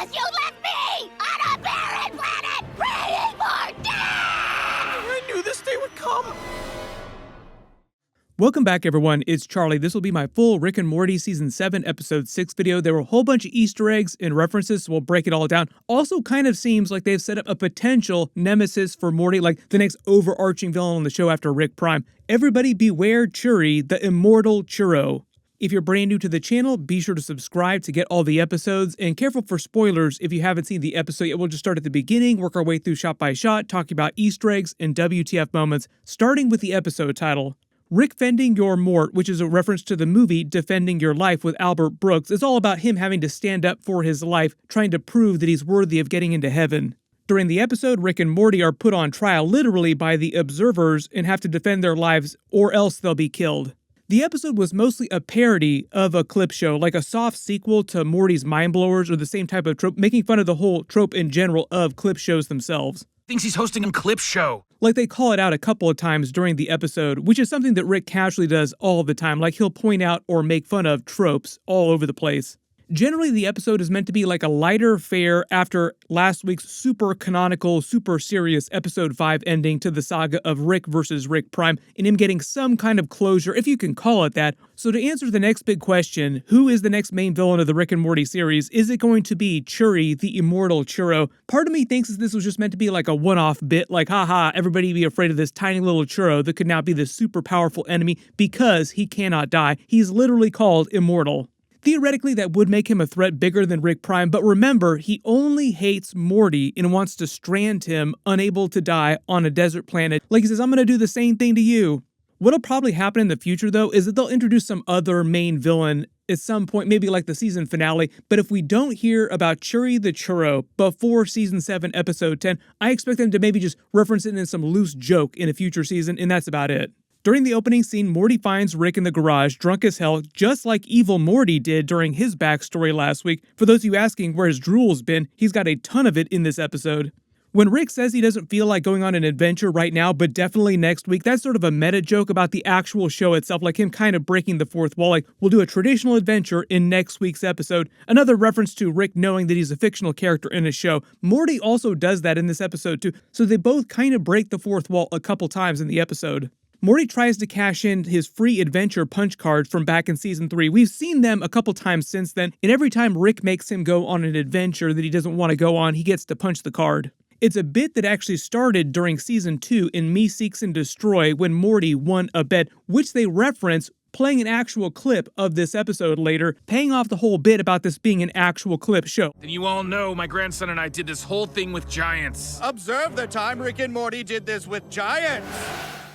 because you left me on a barren planet praying for death! I knew this day would come. Welcome back, everyone. It's Charlie. This will be my full Rick and Morty Season 7, Episode 6 video. There were a whole bunch of Easter eggs and references, so we'll break it all down. Also, kind of seems like they've set up a potential nemesis for Morty, like the next overarching villain on the show after Rick Prime. Everybody beware Churry, the immortal Churro. If you're brand new to the channel, be sure to subscribe to get all the episodes, and careful for spoilers if you haven't seen the episode yet. We'll just start at the beginning, work our way through shot by shot, talking about Easter eggs and WTF moments, starting with the episode title. Rick Fending Your Mort, which is a reference to the movie Defending Your Life with Albert Brooks, is all about him having to stand up for his life, trying to prove that he's worthy of getting into heaven. During the episode, Rick and Morty are put on trial literally by the observers and have to defend their lives or else they'll be killed. The episode was mostly a parody of a clip show, like a soft sequel to Morty's Mindblowers, or the same type of trope, making fun of the whole trope in general of clip shows themselves. Thinks he's hosting a clip show. Like they call it out a couple of times during the episode, which is something that Rick casually does all the time, like he'll point out or make fun of tropes all over the place. Generally, the episode is meant to be like a lighter fare after last week's super canonical, super serious episode 5 ending to the saga of Rick versus Rick Prime, and him getting some kind of closure, if you can call it that. So to answer the next big question, who is the next main villain of the Rick and Morty series? Is it going to be Churry, the immortal Churro? Part of me thinks that this was just meant to be like a one-off bit, like haha, everybody be afraid of this tiny little Churro that could now be this super powerful enemy because he cannot die. He's literally called immortal. Theoretically, that would make him a threat bigger than Rick Prime, but remember, he only hates Morty and wants to strand him, unable to die, on a desert planet. Like he says, I'm gonna do the same thing to you. What'll probably happen in the future, though, is that they'll introduce some other main villain at some point, maybe like the season finale, but if we don't hear about Churry the Churro before Season 7, Episode 10, I expect them to maybe just reference it in some loose joke in a future season, and that's about it. During the opening scene, Morty finds Rick in the garage, drunk as hell, just like evil Morty did during his backstory last week. For those of you asking where his drool's been, he's got a ton of it in this episode. When Rick says he doesn't feel like going on an adventure right now, but definitely next week, that's sort of a meta joke about the actual show itself, like him kind of breaking the fourth wall, like we'll do a traditional adventure in next week's episode. Another reference to Rick knowing that he's a fictional character in a show. Morty also does that in this episode too, so they both kind of break the fourth wall a couple times in the episode. Morty tries to cash in his free adventure punch cards from back in Season 3. We've seen them a couple times since then, and every time Rick makes him go on an adventure that he doesn't want to go on, he gets to punch the card. It's a bit that actually started during Season 2 in Me Seeks and Destroy when Morty won a bet, which they reference playing an actual clip of this episode later, paying off the whole bit about this being an actual clip show. And you all know my grandson and I did this whole thing with giants. Observe the time Rick and Morty did this with giants.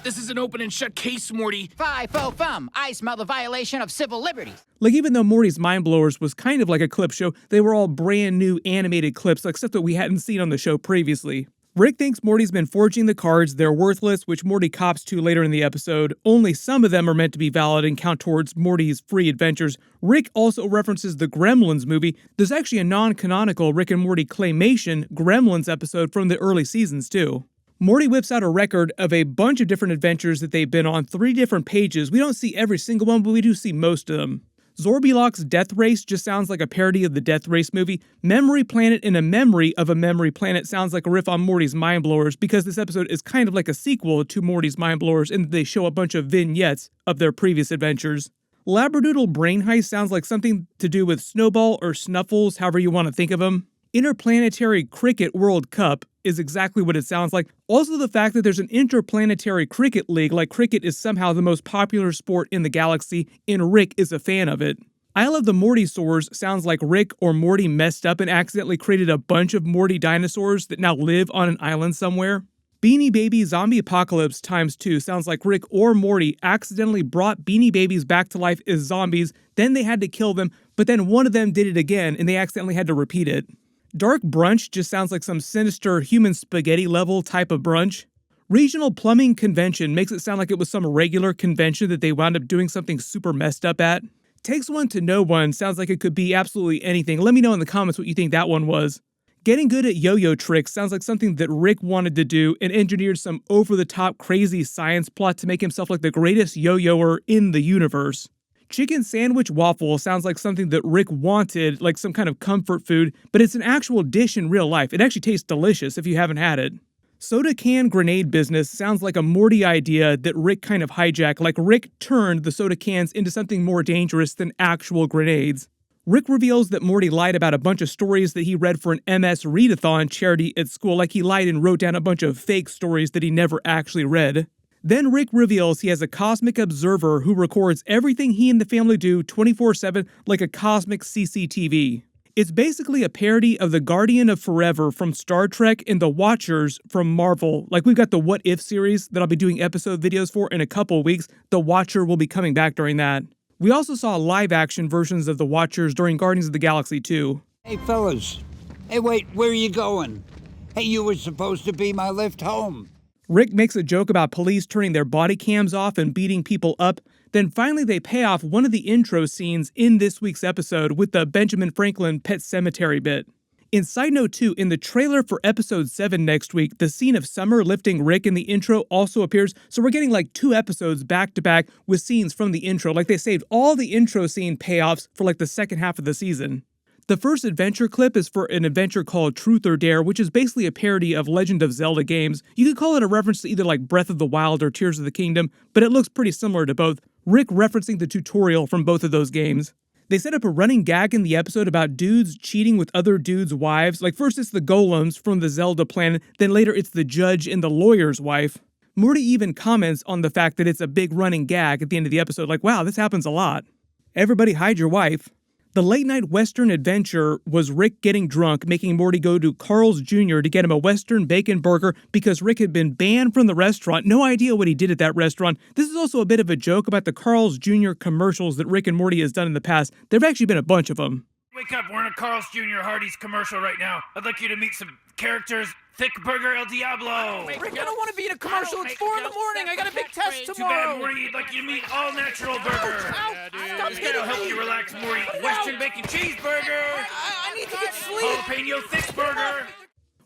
This is an open and shut case, Morty. Fie-fo-fum, I smell the violation of civil liberties. Like, even though Morty's Mindblowers was kind of like a clip show, they were all brand new animated clips, except that we hadn't seen on the show previously. Rick thinks Morty's been forging the cards, they're worthless, which Morty cops to later in the episode. Only some of them are meant to be valid and count towards Morty's free adventures. Rick also references the Gremlins movie. There's actually a non-canonical Rick and Morty claymation Gremlins episode from the early seasons too. Morty whips out a record of a bunch of different adventures that they've been on, 3 different pages. We don't see every single one, but we do see most of them. Zorbilok's Death Race just sounds like a parody of the Death Race movie. Memory Planet in a Memory of a Memory Planet sounds like a riff on Morty's Mindblowers, because this episode is kind of like a sequel to Morty's Mindblowers, and they show a bunch of vignettes of their previous adventures. Labradoodle Brain Heist sounds like something to do with Snowball or Snuffles, however you want to think of them. Interplanetary Cricket World Cup is exactly what it sounds like. Also, the fact that there's an interplanetary cricket league, like cricket is somehow the most popular sport in the galaxy, and Rick is a fan of it. Isle of the Mortysaurs sounds like Rick or Morty messed up and accidentally created a bunch of Morty dinosaurs that now live on an island somewhere. Beanie Baby Zombie Apocalypse ×2 sounds like Rick or Morty accidentally brought Beanie Babies back to life as zombies, then they had to kill them, but then one of them did it again and they accidentally had to repeat it. Dark Brunch just sounds like some sinister human spaghetti level type of brunch. Regional Plumbing Convention makes it sound like it was some regular convention that they wound up doing something super messed up at. Takes One to Know One sounds like it could be absolutely anything. Let me know in the comments what you think that one was. Getting good at yo-yo tricks sounds like something that Rick wanted to do and engineered some over-the-top crazy science plot to make himself like the greatest yo-yoer in the universe. Chicken sandwich waffle sounds like something that Rick wanted, like some kind of comfort food, but it's an actual dish in real life. It actually tastes delicious if you haven't had it. Soda can grenade business sounds like a Morty idea that Rick kind of hijacked, like Rick turned the soda cans into something more dangerous than actual grenades. Rick reveals that Morty lied about a bunch of stories that he read for an MS readathon charity at school, like he lied and wrote down a bunch of fake stories that he never actually read. Then Rick reveals he has a cosmic observer who records everything he and the family do 24/7 like a cosmic CCTV. It's basically a parody of the Guardian of Forever from Star Trek and the Watchers from Marvel. Like we've got the What If series that I'll be doing episode videos for in a couple weeks. The Watcher will be coming back during that. We also saw live action versions of the Watchers during Guardians of the Galaxy 2. Hey fellas. Hey wait, where are you going? Hey, you were supposed to be my lift home. Rick makes a joke about police turning their body cams off and beating people up. Then finally they pay off one of the intro scenes in this week's episode with the Benjamin Franklin Pet Cemetery bit. In Side Note 2, in the trailer for episode 7 next week, the scene of Summer lifting Rick in the intro also appears, so we're getting like 2 episodes back to back with scenes from the intro, like they saved all the intro scene payoffs for like the second half of the season. The first adventure clip is for an adventure called Truth or Dare, which is basically a parody of Legend of Zelda games. You could call it a reference to either like Breath of the Wild or Tears of the Kingdom, but it looks pretty similar to both, Rick referencing the tutorial from both of those games. They set up a running gag in the episode about dudes cheating with other dudes' wives. Like first it's the golems from the Zelda planet, then later it's the judge and the lawyer's wife. Morty even comments on the fact that it's a big running gag at the end of the episode, like, wow, this happens a lot. Everybody hide your wife. The late-night Western adventure was Rick getting drunk, making Morty go to Carl's Jr. to get him a Western bacon burger because Rick had been banned from the restaurant. No idea what he did at that restaurant. This is also a bit of a joke about the Carl's Jr. commercials that Rick and Morty has done in the past. There have actually been a bunch of them. Wake up, we're in a Carl's Jr. Hardee's commercial right now. I'd like you to meet some characters. Thick Burger El Diablo. Rick, I don't want to be in a commercial. It's 4 in the morning. I got a big test Too tomorrow. bad, Morty. I'd like you to meet All Natural Burger. Stop It's hitting gonna help me. you relax, Morty. Western Bacon Cheeseburger. I need to get sleep. Jalapeno Thick Burger.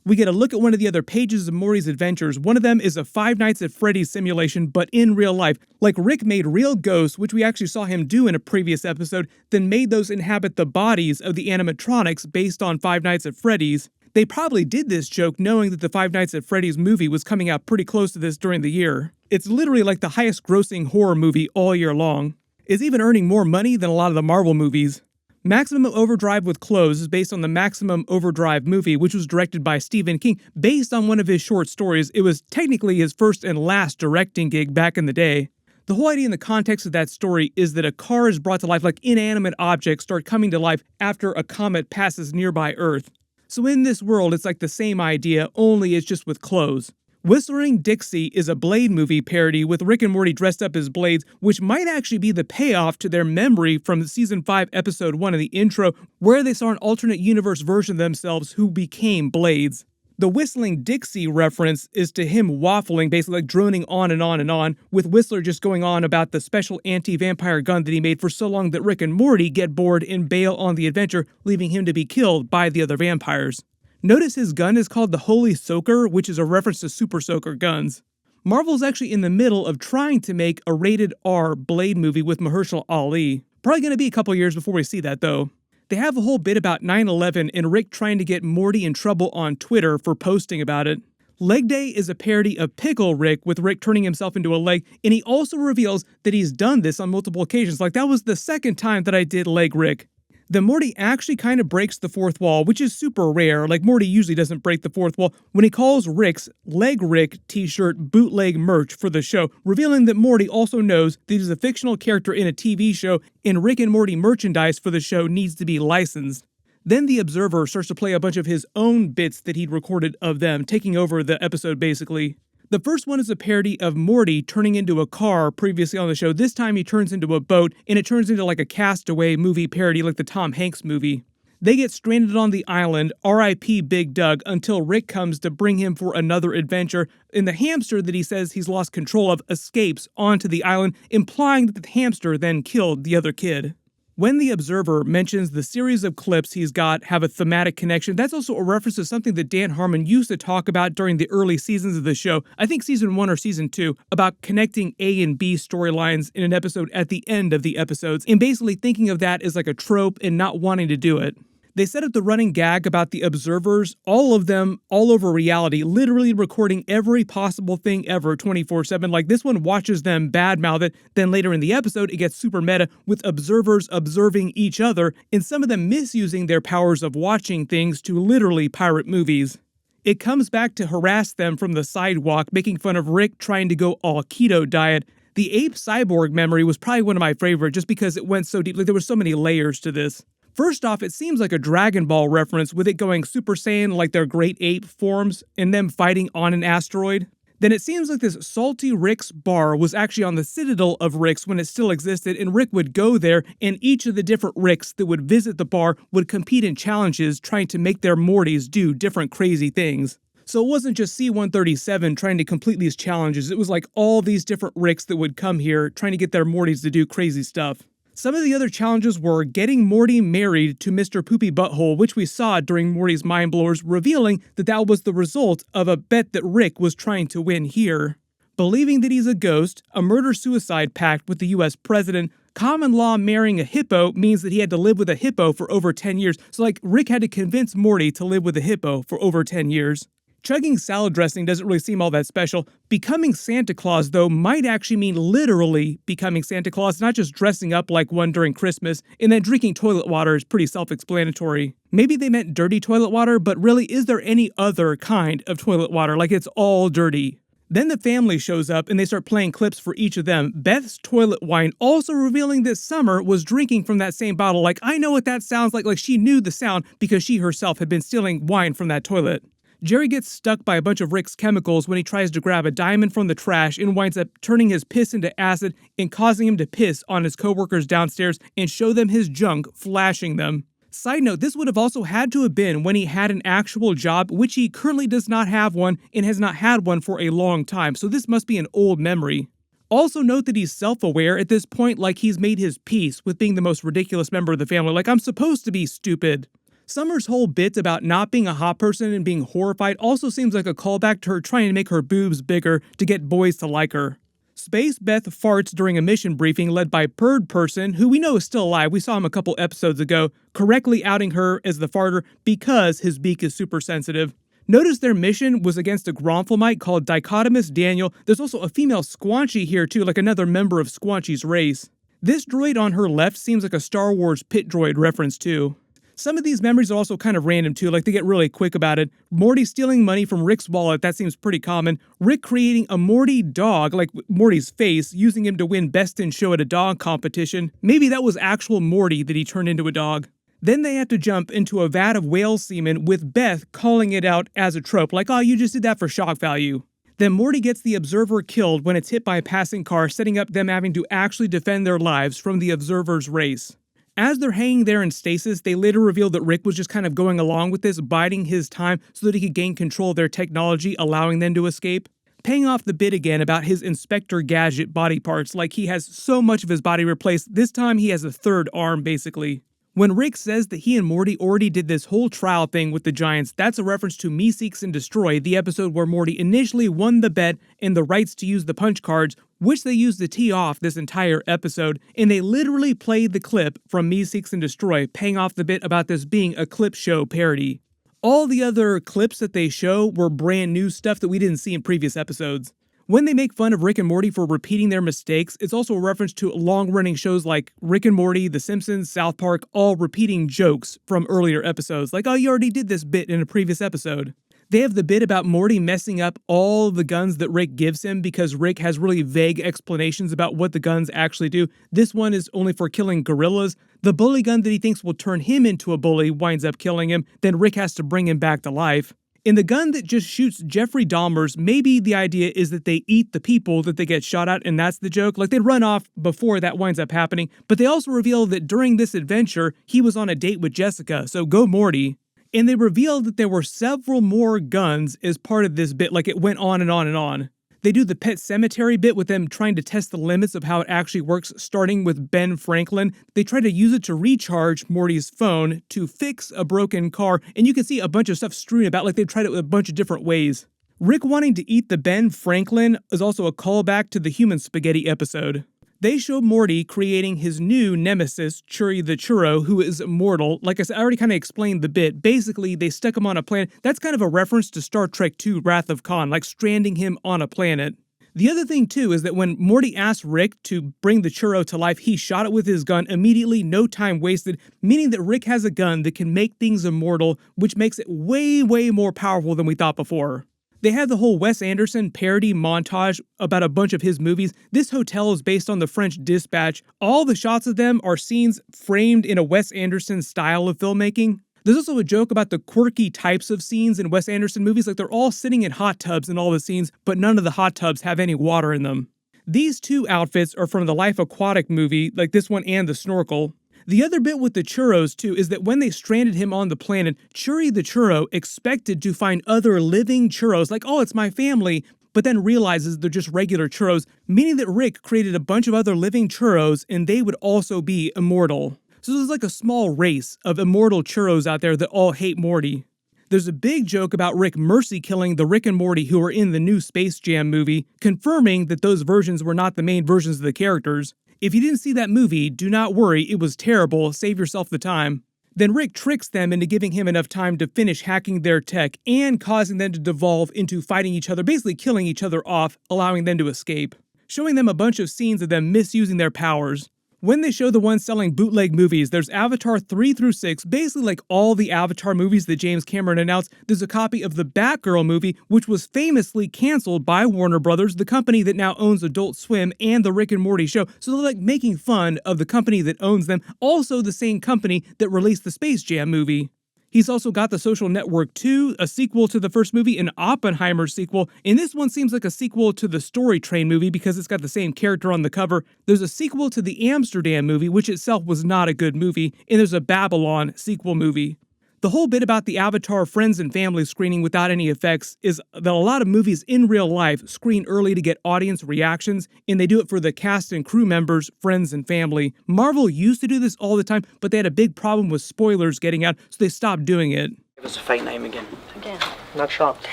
We get a look at one of the other pages of Morty's adventures. One of them is a Five Nights at Freddy's simulation, but in real life. Like Rick made real ghosts, which we actually saw him do in a previous episode, then made those inhabit the bodies of the animatronics based on Five Nights at Freddy's. They probably did this joke knowing that the Five Nights at Freddy's movie was coming out pretty close to this during the year. It's literally like the highest grossing horror movie all year long. It's even earning more money than a lot of the Marvel movies. Maximum Overdrive with Clothes is based on the Maximum Overdrive movie, which was directed by Stephen King, based on one of his short stories. It was technically his first and last directing gig back in the day. The whole idea in the context of that story is that a car is brought to life, like inanimate objects start coming to life after a comet passes nearby Earth. So in this world, it's like the same idea, only it's just with clothes. Whistling Dixie is a Blade movie parody with Rick and Morty dressed up as Blades, which might actually be the payoff to their memory from Season 5, Episode 1 in the intro, where they saw an alternate universe version of themselves who became Blades. The Whistling Dixie reference is to him waffling, basically like droning on and on and on, with Whistler just going on about the special anti-vampire gun that he made for so long that Rick and Morty get bored and bail on the adventure, leaving him to be killed by the other vampires. Notice his gun is called the Holy Soaker, which is a reference to Super Soaker guns. Marvel's actually in the middle of trying to make a rated R Blade movie with Mahershala Ali. Probably going to be a couple years before we see that though. They have a whole bit about 9/11 and Rick trying to get Morty in trouble on Twitter for posting about it. Leg Day is a parody of Pickle Rick with Rick turning himself into a leg, and he also reveals that he's done this on multiple occasions. Like that was the second time that I did Leg Rick. Then Morty actually kind of breaks the fourth wall, which is super rare. Like Morty usually doesn't break the fourth wall when he calls Rick's Leg Rick t-shirt bootleg merch for the show, revealing that Morty also knows that he's a fictional character in a TV show and Rick and Morty merchandise for the show needs to be licensed. Then the Observer starts to play a bunch of his own bits that he'd recorded of them, taking over the episode basically. The first one is a parody of Morty turning into a car previously on the show. This time he turns into a boat, and it turns into like a Castaway movie parody like the Tom Hanks movie. They get stranded on the island, R.I.P. Big Doug, until Rick comes to bring him for another adventure, and the hamster that he says he's lost control of escapes onto the island, implying that the hamster then killed the other kid. When the Observer mentions the series of clips he's got have a thematic connection, that's also a reference to something that Dan Harmon used to talk about during the early seasons of the show, I think season 1 or season 2, about connecting A and B storylines in an episode at the end of the episodes, and basically thinking of that as like a trope and not wanting to do it. They set up the running gag about the observers, all of them, all over reality, literally recording every possible thing ever 24/7. Like this one watches them badmouth it, then later in the episode it gets super meta with observers observing each other, and some of them misusing their powers of watching things to literally pirate movies. It comes back to harass them from the sidewalk, making fun of Rick trying to go all keto diet. The ape cyborg memory was probably one of my favorite just because it went so deep, like there were so many layers to this. First off, it seems like a Dragon Ball reference with it going Super Saiyan like their great ape forms and them fighting on an asteroid. Then it seems like this Salty Rick's bar was actually on the Citadel of Rick's when it still existed, and Rick would go there, and each of the different Ricks that would visit the bar would compete in challenges trying to make their Mortys do different crazy things. So it wasn't just C-137 trying to complete these challenges, it was like all these different Ricks that would come here trying to get their Mortys to do crazy stuff. Some of the other challenges were getting Morty married to Mr. Poopy Butthole, which we saw during Morty's Mindblowers, revealing that that was the result of a bet that Rick was trying to win here. Believing that he's a ghost, a murder-suicide pact with the US president, common law marrying a hippo means that he had to live with a hippo for over 10 years. So like Rick had to convince Morty to live with a hippo for over 10 years. Chugging salad dressing doesn't really seem all that special. Becoming Santa Claus, though, might actually mean literally becoming Santa Claus, not just dressing up like one during Christmas, and then drinking toilet water is pretty self-explanatory. Maybe they meant dirty toilet water, but really, is there any other kind of toilet water? Like it's all dirty. Then the family shows up and they start playing clips for each of them. Beth's toilet wine also revealing that Summer was drinking from that same bottle. Like, I know what that sounds like she knew the sound because she herself had been stealing wine from that toilet. Jerry gets stuck by a bunch of Rick's chemicals when he tries to grab a diamond from the trash and winds up turning his piss into acid and causing him to piss on his coworkers downstairs and show them his junk, flashing them. Side note, this would have also had to have been when he had an actual job, which he currently does not have one and has not had one for a long time, so this must be an old memory. Also note that he's self-aware at this point, like he's made his peace with being the most ridiculous member of the family, like I'm supposed to be stupid. Summer's whole bit about not being a hot person and being horrified also seems like a callback to her trying to make her boobs bigger to get boys to like her. Space Beth farts during a mission briefing led by Bird Person, who we know is still alive, we saw him a couple episodes ago, correctly outing her as the farter because his beak is super sensitive. Notice their mission was against a Gronflemite called Dichotomous Daniel. There's also a female Squanchy here too, like another member of Squanchy's race. This droid on her left seems like a Star Wars pit droid reference too. Some of these memories are also kind of random too, like they get really quick about it. Morty stealing money from Rick's wallet, that seems pretty common. Rick creating a Morty dog, like Morty's face, using him to win Best in Show at a dog competition. Maybe that was actual Morty that he turned into a dog. Then they had to jump into a vat of whale semen with Beth calling it out as a trope, like, oh, you just did that for shock value. Then Morty gets the Observer killed when it's hit by a passing car, setting up them having to actually defend their lives from the Observer's race. As they're hanging there in stasis, they later reveal that Rick was just kind of going along with this, biding his time so that he could gain control of their technology, allowing them to escape. Paying off the bit again about his Inspector Gadget body parts, like he has so much of his body replaced, this time he has a third arm basically. When Rick says that he and Morty already did this whole trial thing with the Giants, that's a reference to Me Seeks and Destroy, the episode where Morty initially won the bet and the rights to use the punch cards, which they used to tee off this entire episode, and they literally played the clip from Me Seeks and Destroy, paying off the bit about this being a clip show parody. All the other clips that they show were brand new stuff that we didn't see in previous episodes. When they make fun of Rick and Morty for repeating their mistakes, it's also a reference to long-running shows like Rick and Morty, The Simpsons, South Park, all repeating jokes from earlier episodes, like, oh, you already did this bit in a previous episode. They have the bit about Morty messing up all the guns that Rick gives him because Rick has really vague explanations about what the guns actually do. This one is only for killing gorillas. The bully gun that he thinks will turn him into a bully winds up killing him, then Rick has to bring him back to life. In the gun that just shoots Jeffrey Dahmer's, maybe the idea is that they eat the people that they get shot at, and that's the joke. Like, they run off before that winds up happening, but they also reveal that during this adventure, he was on a date with Jessica, so go Morty. And they revealed that there were several more guns as part of this bit, like it went on and on and on. They do the Pet Cemetery bit with them trying to test the limits of how it actually works, starting with Ben Franklin. They try to use it to recharge Morty's phone, to fix a broken car, and you can see a bunch of stuff strewn about like they tried it a bunch of different ways. Rick wanting to eat the Ben Franklin is also a callback to the Human Spaghetti episode. They show Morty creating his new nemesis, Churry the Churro, who is immortal. Like I said, I already kind of explained the bit. Basically, they stuck him on a planet. That's kind of a reference to Star Trek II, Wrath of Khan, like stranding him on a planet. The other thing, too, is that when Morty asked Rick to bring the churro to life, he shot it with his gun immediately, no time wasted, meaning that Rick has a gun that can make things immortal, which makes it way, way more powerful than we thought before. They had the whole Wes Anderson parody montage about a bunch of his movies. This hotel is based on the French Dispatch. All the shots of them are scenes framed in a Wes Anderson style of filmmaking. There's also a joke about the quirky types of scenes in Wes Anderson movies, like they're all sitting in hot tubs in all the scenes, but none of the hot tubs have any water in them. These two outfits are from the Life Aquatic movie, like this one and the snorkel. The other bit with the churros, too, is that when they stranded him on the planet, Churry the Churro expected to find other living churros, like, oh, it's my family, but then realizes they're just regular churros, meaning that Rick created a bunch of other living churros, and they would also be immortal. So there's like a small race of immortal churros out there that all hate Morty. There's a big joke about Rick mercy killing the Rick and Morty who are in the new Space Jam movie, confirming that those versions were not the main versions of the characters. If you didn't see that movie, do not worry, it was terrible, save yourself the time. Then Rick tricks them into giving him enough time to finish hacking their tech and causing them to devolve into fighting each other, basically killing each other off, allowing them to escape. Showing them a bunch of scenes of them misusing their powers. When they show the ones selling bootleg movies, there's Avatar 3 through 6, basically like all the Avatar movies that James Cameron announced. There's a copy of the Batgirl movie, which was famously canceled by Warner Brothers, the company that now owns Adult Swim and the Rick and Morty show. So they're like making fun of the company that owns them, also the same company that released the Space Jam movie. He's also got The Social Network 2, a sequel to the first movie, an Oppenheimer sequel, and this one seems like a sequel to the Story Train movie because it's got the same character on the cover. There's a sequel to the Amsterdam movie, which itself was not a good movie, and there's a Babylon sequel movie. The whole bit about the Avatar Friends and Family screening without any effects is that a lot of movies in real life screen early to get audience reactions, and they do it for the cast and crew members, friends, and family. Marvel used to do this all the time, but they had a big problem with spoilers getting out, so they stopped doing it. Give us a fake name again. Again. Not shocked.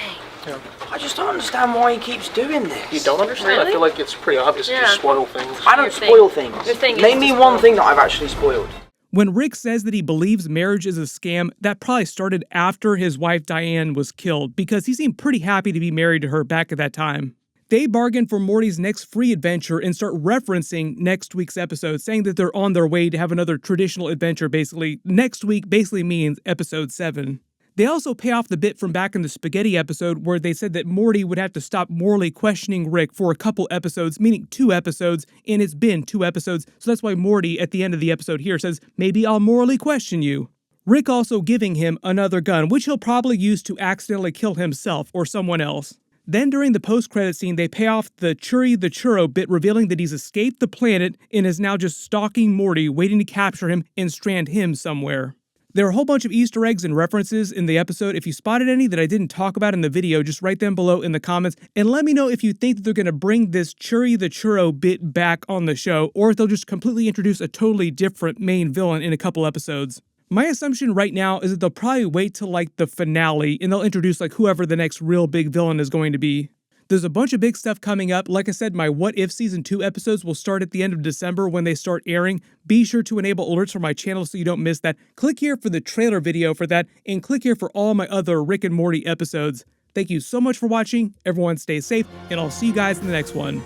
Yeah. I just don't understand why he keeps doing this. You don't understand? Really? I feel like it's pretty obvious to just spoil things. I don't spoil things. Name me one thing that I've actually spoiled. When Rick says that he believes marriage is a scam, that probably started after his wife Diane was killed, because he seemed pretty happy to be married to her back at that time. They bargain for Morty's next free adventure and start referencing next week's episode, saying that they're on their way to have another traditional adventure, basically. Next week basically means episode 7. They also pay off the bit from back in the Spaghetti episode where they said that Morty would have to stop morally questioning Rick for a couple episodes, meaning 2 episodes, and it's been 2 episodes, so that's why Morty at the end of the episode here says, maybe I'll morally question you. Rick also giving him another gun, which he'll probably use to accidentally kill himself or someone else. Then during the post-credit scene, they pay off the Churry the Churro bit, revealing that he's escaped the planet and is now just stalking Morty, waiting to capture him and strand him somewhere. There are a whole bunch of Easter eggs and references in the episode. If you spotted any that I didn't talk about in the video, just write them below in the comments and let me know if you think that they're going to bring this Churry the Churro bit back on the show, or if they'll just completely introduce a totally different main villain in a couple episodes. My assumption right now is that they'll probably wait till like the finale and they'll introduce like whoever the next real big villain is going to be. There's a bunch of big stuff coming up. Like I said, my What If Season 2 episodes will start at the end of December when they start airing. Be sure to enable alerts for my channel so you don't miss that. Click here for the trailer video for that, and click here for all my other Rick and Morty episodes. Thank you so much for watching. Everyone stay safe, and I'll see you guys in the next one.